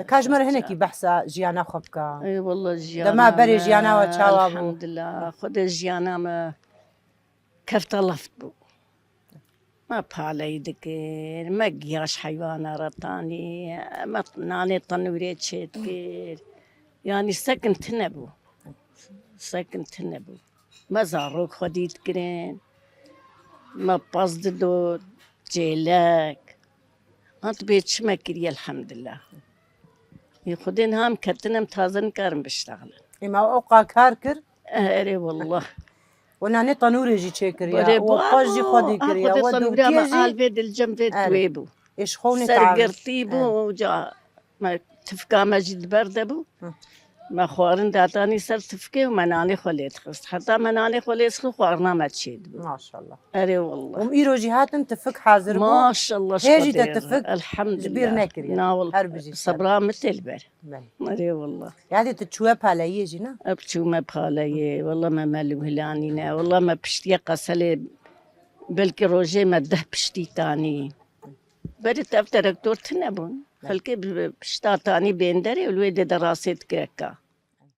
كاجمر هناكي بحثة جيانا خبكا اي والله جيانا دما بري جيانا وتشاوابو الحمد لله خد جيانا ما كيف طلفت بو ما بحالي دكير ما قياش حيوانا رطاني ما ناني طنوريت شيتكير يعني سكنت نبو ما زاروك خديت كرين ما بصد دو جيلك انت بيت شمكري الحمد لله يخدين هام كتنم تازن كارم بشتغل إما أوقا كاركر اري والله وناني طنوري جي تشكريا بري وقاجي خدي كريا خدي طنوريا ما ودوكيجي الفيد الجنب تويبو إيش خوني تعرف سرقرتي بو وجا ما تفكا مجد بردبو ما خوارن داتاني سر تفكي ومناني خليت خست حتى مناني خليت خست خوارنا ما تشيد ما شاء الله اري والله وميرو جهاتن تفك حاضر بو ما شاء الله هيجي شقدر تتفك الحمد جبير لله نكريا ناول هربجي صبرا مثل بر بل اري والله يعني تتشوى بهالايي جينا ابتو ما بخالي والله ما مالو هلانينا والله ما بشتي قسلي بلكي روجي ما ده بشتي تاني بريت افتر دكتور تنبون بلكي بشتا تاني بيندري والويد دراسة كيكا